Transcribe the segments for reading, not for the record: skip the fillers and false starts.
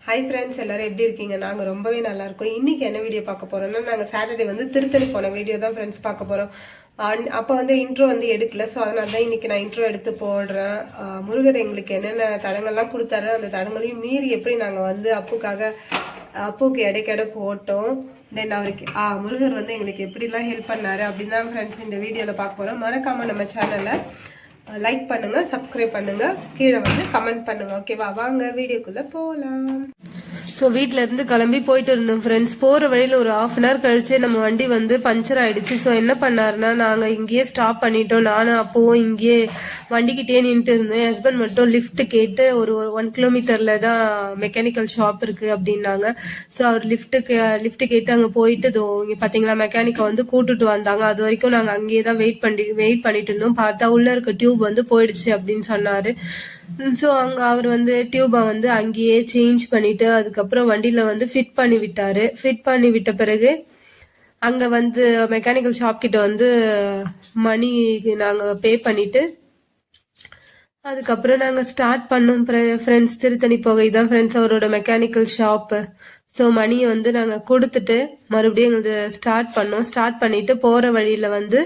Hi friends, எல்லாரும் எப்படி இருக்கீங்க? நாங்கள் ரொம்பவே நல்லா இருக்கோம். இன்னைக்கு என்ன வீடியோ பார்க்க போறோம்னா, நாங்கள் சாட்டர்டே வந்து திருத்தணி போன வீடியோ தான் ஃப்ரெண்ட்ஸ் பார்க்க போறோம். அப்போ வந்து இன்ட்ரோ வந்து எடுக்கல, ஸோ அதனால தான் இன்னைக்கு நான் இன்ட்ரோ எடுத்து போடுறேன். முருகர் எங்களுக்கு என்னென்ன தடங்கள்லாம் கொடுத்தாரு, அந்த தடங்களையும் மீறி எப்படி நாங்கள் வந்து அப்புக்கு இடைக்கிட போட்டோம். தென் அவருக்கு முருகர் வந்து எங்களுக்கு எப்படிலாம் ஹெல்ப் பண்ணாரு அப்படின்னு தான் ஃப்ரெண்ட்ஸ் இந்த வீடியோவில் பார்க்க போகிறோம். மறக்காம நம்ம சேனலை லைக் பண்ணுங்க, சப்ஸ்கிரைப் பண்ணுங்க, கீழே வந்து கமெண்ட் பண்ணுங்க. ஓகேவா? வாங்க வீடியோக்குள்ள போகலாம். ஸோ வீட்டிலேருந்து கிளம்பி போயிட்டு இருந்தோம் ஃப்ரெண்ட்ஸ். போகிற வழியில் ஒரு ½ கழிச்சு நம்ம வண்டி வந்து பஞ்சர் ஆகிடுச்சு. ஸோ என்ன பண்ணாருன்னா, நாங்கள் இங்கேயே ஸ்டாப் பண்ணிட்டோம். நானும் அப்போவும் இங்கேயே வண்டிக்கிட்டே நின்றுட்டு இருந்தோம். என் ஹஸ்பண்ட் மட்டும் லிஃப்ட் கேட்டு ஒரு 1 கிலோமீட்டரில் தான் மெக்கானிக்கல் ஷாப் இருக்குது அப்படின்னாங்க. ஸோ அவர் லிஃப்ட் கேட்டு அங்கே போயிட்டு இங்கே பார்த்தீங்களா மெக்கானிக்கை வந்து கூட்டுட்டு வந்தாங்க. அது வரைக்கும் நாங்கள் அங்கேயே தான் வெயிட் பண்ணிட்டு இருந்தோம். பார்த்தா உள்ளே இருக்க டியூப் வந்து போயிடுச்சு அப்படின்னு சொன்னார். ஸோ அங்கே அவர் வந்து டியூபை வந்து அங்கேயே சேஞ்ச் பண்ணிட்டு அதுக்கப்புறம் வண்டியில் வந்து ஃபிட் பண்ணி விட்டாரு. ஃபிட் பண்ணி விட்ட பிறகு அங்கே வந்து மெக்கானிக்கல் ஷாப் கிட்ட வந்து மணி நாங்கள் பே பண்ணிட்டு அதுக்கப்புறம் நாங்கள் ஸ்டார்ட் பண்ணோம் ஃப்ரெண்ட்ஸ். திருத்தணி போக இதான் ஃப்ரெண்ட்ஸ் அவரோட மெக்கானிக்கல் ஷாப்பு. ஸோ மணியை வந்து நாங்கள் கொடுத்துட்டு மறுபடியும் எங்களுக்கு ஸ்டார்ட் பண்ணோம். ஸ்டார்ட் பண்ணிட்டு போகிற வழியில் வந்து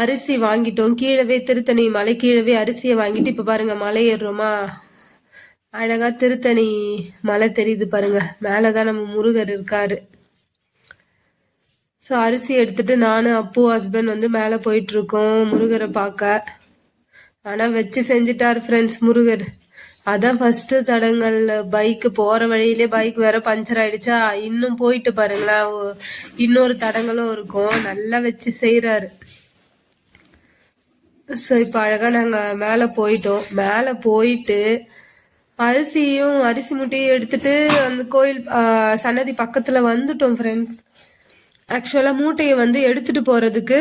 அரிசி வாங்கிட்டோம். கீழவே திருத்தணி மலை கீழவே அரிசியை வாங்கிட்டு இப்போ பாருங்க மலை ஏறுறோமா, அழகா திருத்தணி மலை தெரியுது பாருங்க. மேலதான் நம்ம முருகர் இருக்காரு. ஸோ அரிசி எடுத்துட்டு நானும் அப்பு ஹஸ்பண்ட் வந்து மேலே போயிட்டு இருக்கோம் முருகரை பார்க்க. ஆனால் வச்சு செஞ்சுட்டார் ஃப்ரெண்ட்ஸ் முருகர். அதான் ஃபர்ஸ்ட் தடங்கள். பைக்கு போற வழியிலே பைக் வேற பஞ்சர் ஆயிடுச்சா, இன்னும் போயிட்டு பாருங்களேன் இன்னொரு தடங்களும் இருக்கும். நல்லா வச்சு செய்யறாரு. ஸோ இப்போ அழகாக நாங்கள் மேலே போயிட்டோம். மேலே போயிட்டு அரிசி முட்டையும் எடுத்துட்டு அந்த கோயில் சன்னதி பக்கத்தில் வந்துட்டோம் ஃப்ரெண்ட்ஸ். ஆக்சுவலாக மூட்டையை வந்து எடுத்துட்டு போகிறதுக்கு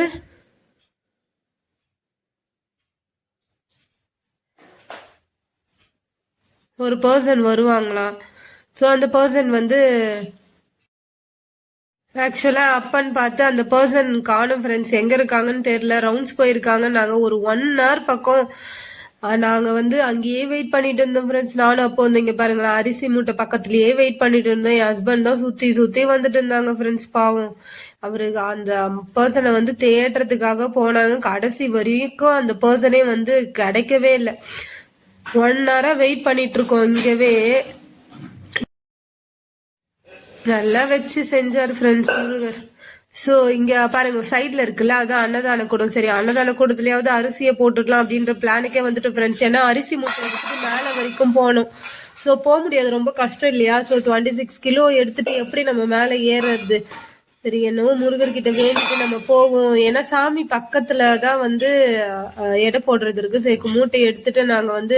ஒரு பர்சன் வருவாங்களாம். ஸோ அந்த பர்சன் வந்து ஆக்சுவலா அப்பன்னு பார்த்து அந்த பர்சன் காணும் ஃப்ரெண்ட்ஸ். எங்க இருக்காங்கன்னு தெரியல, ரவுண்ட்ஸ் போயிருக்காங்க. நாங்க ஒரு 1 hour பக்கம் நாங்க வந்து அங்கேயே வெயிட் பண்ணிட்டு இருந்தோம் ஃப்ரெண்ட்ஸ். நானும் அப்போ வந்து இங்க பாருங்களேன் அரிசி மூட்டை பக்கத்துலயே வெயிட் பண்ணிட்டு இருந்தோம். என் ஹஸ்பண்ட் தான் சுத்தி சுத்தி வந்துட்டு இருந்தாங்க ஃப்ரெண்ட்ஸ். பாவம் அவருக்கு அந்த பர்சனை வந்து தேடுறதுக்காக போனாங்க. கடைசி வரைக்கும் அந்த பர்சனே வந்து கிடைக்கவே இல்லை. 1 hour வெயிட் பண்ணிட்டு இருக்கோம் இங்கவே. நல்லா வச்சு செஞ்சார் ஃப்ரெண்ட்ஸ் முருகர். ஸோ இங்கே பாருங்க சைடில் இருக்குல்ல, அதான் அன்னதான கூடம். சரி அன்னதான கூடத்துலயாவது அரிசியை போட்டுக்கலாம் அப்படின்ற பிளானுக்கே வந்துட்டு ஃப்ரெண்ட்ஸ். ஏன்னா அரிசி மூட்டை எடுத்துட்டு மேலே வரைக்கும் போகணும். ஸோ போக முடியாது, ரொம்ப கஷ்டம் இல்லையா? ஸோ 26 கிலோ எடுத்துட்டு எப்படி நம்ம மேலே ஏறுறது? சரி என்னவோ முருகர்கிட்ட வேண்டிட்டு நம்ம போவோம். ஏன்னா சாமி பக்கத்துல தான் வந்து எடை போடுறது இருக்கு. சரி மூட்டை எடுத்துட்டு நாங்க வந்து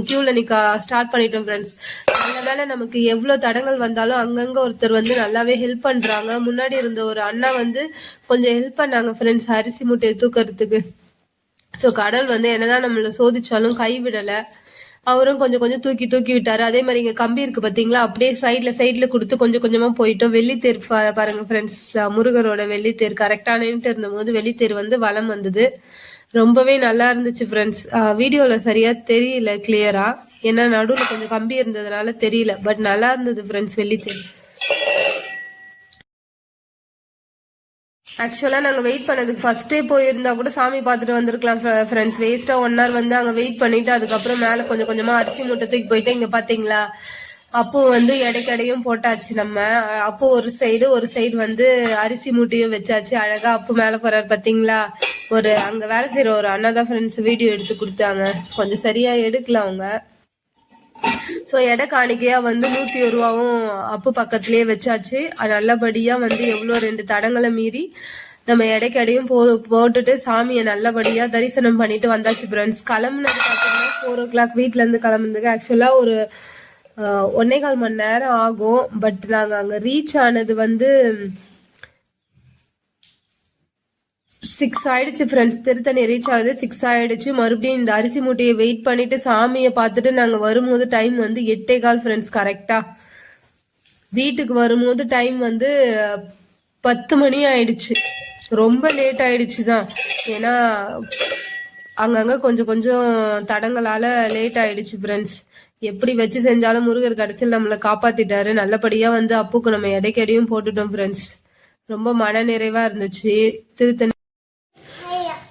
கியூல நிக்க ஸ்டார்ட் பண்ணிட்டோம் ஃப்ரெண்ட்ஸ். நல்ல வேலை நமக்கு எவ்வளவு தடங்கள் வந்தாலும் அங்கங்க ஒருத்தர் வந்து நல்லாவே ஹெல்ப் பண்றாங்க. முன்னாடி இருந்த ஒரு அண்ணா வந்து கொஞ்சம் ஹெல்ப் பண்ணாங்க ஃப்ரெண்ட்ஸ் அரிசி மூட்டையை தூக்கிறதுக்கு. ஸோ கடல் வந்து என்னதான் நம்மள சோதிச்சாலும் கைவிடல. அவரும் கொஞ்சம் கொஞ்சம் தூக்கி விட்டாரு. அதே மாதிரி இங்க கம்பி இருக்கு பாத்தீங்களா, அப்படியே சைட்ல கொடுத்து கொஞ்சம் கொஞ்சமா போயிட்டோம். வெள்ளித்தேர் பாருங்க ஃப்ரெண்ட்ஸ், முருகரோட வெள்ளித்தேர் கரெக்டா நின்றுட்டு இருந்த போது வெள்ளித்தேர் வந்து வலம் வந்தது. ரொம்பவே நல்லா இருந்துச்சு ஃப்ரெண்ட்ஸ். வீடியோல சரியா தெரியல கிளியரா, ஏன்னா நடுவில் கொஞ்சம் கம்பி இருந்ததுனால தெரியல. பட் நல்லா இருந்தது ஃப்ரெண்ட்ஸ் வெள்ளித்தேர். ஆக்சுவலாக நாங்கள் வெயிட் பண்ணதுக்கு ஃபர்ஸ்டே போயிருந்தா கூட சாமி பார்த்துட்டு வந்திருக்கலாம் ஃப்ரெண்ட்ஸ். வேஸ்ட்டாக 1 hour வந்து அங்கே வெயிட் பண்ணிட்டு அதுக்கப்புறம் மேலே கொஞ்சம் கொஞ்சமாக அரிசி மூட்டை தூக்கி போயிட்டு இங்கே பார்த்தீங்களா அப்போ வந்து இடைக்கடையும் போட்டாச்சு. நம்ம அப்போ ஒரு சைடு வந்து அரிசி மூட்டையும் வச்சாச்சு. அழகா அப்போ மேலே போறாரு பார்த்தீங்களா. அங்கே வேலை செய்கிற ஒரு அண்ணா தான் ஃப்ரெண்ட்ஸ் வீடியோ எடுத்து கொடுத்தாங்க. கொஞ்சம் சரியா எடுக்கல அவங்க. ஸோ எடை காணிக்கையா வந்து 101 ரூபாவும் அப்பு பக்கத்துலயே வச்சாச்சு. நல்லபடியா வந்து எவ்வளோ 2 தடங்களை மீறி நம்ம இடைக்கடையும் போட்டுட்டு சாமியை நல்லபடியா தரிசனம் பண்ணிட்டு வந்தாச்சு ஃப்ரெண்ட்ஸ். கிளம்புனது பார்த்தீங்கன்னா 4 o'clock வீட்டுல இருந்து கிளம்புனதுக்கு ஆக்சுவலா ஒரு 1.25 மணி நேரம் ஆகும். பட் நாங்க அங்க ரீச் ஆனது வந்து 6 ஆயிடுச்சு ஃப்ரெண்ட்ஸ். திருத்தணி ரீச் ஆகுது 6 ஆயிடுச்சு. மறுபடியும் இந்த அரிசி மூட்டையை வெயிட் பண்ணிட்டு சாமியை பார்த்துட்டு நாங்க வரும்போது டைம் வந்து 8:15 ஃப்ரெண்ட்ஸ். கரெக்டா வீட்டுக்கு வரும்போது டைம் வந்து 10 மணி ஆயிடுச்சு. ரொம்ப லேட் ஆயிடுச்சு தான். ஏன்னா அங்கங்க கொஞ்சம் கொஞ்சம் தடங்களால லேட் ஆயிடுச்சு ஃப்ரெண்ட்ஸ். எப்படி வச்சு செஞ்சாலும் முருகர் கடைசியில் நம்மளை காப்பாத்திட்டாரு. நல்லபடியா வந்து அப்புக்கு நம்ம எடைக்கடியும் போட்டுட்டோம் ஃப்ரெண்ட்ஸ். ரொம்ப மன நிறைவா இருந்துச்சு. திருத்தணி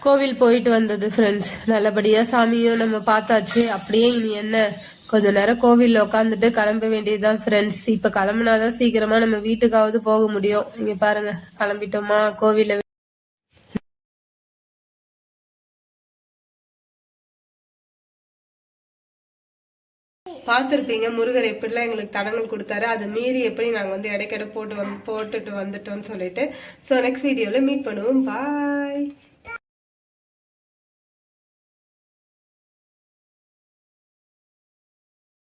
கோவில் போயிட்டு வந்தது ஃப்ரெண்ட்ஸ். நல்லபடியா சாமியும் நம்ம பார்த்தாச்சு. அப்படியே இனி என்ன, கொஞ்ச நேரம் கோவில்ல உட்காந்துட்டு கிளம்ப வேண்டியதுதான் ஃப்ரெண்ட்ஸ். இப்ப கிளம்புனாதான் சீக்கிரமா நம்ம வீட்டுக்காவது போக முடியும். இங்க பாருங்க, கிளம்பிட்டோமா கோவில. பார்த்துருப்பீங்க முருகர் எப்படிலாம் எங்களுக்கு தடங்கள் கொடுத்தாரு. அதை மீறி எப்படி நாங்கள் வந்து இடைக்கிட போட்டுட்டு வந்துட்டோம்னு சொல்லிட்டு. ஸோ நெக்ஸ்ட் வீடியோவில் மீட் பண்ணுவோம். பாய்.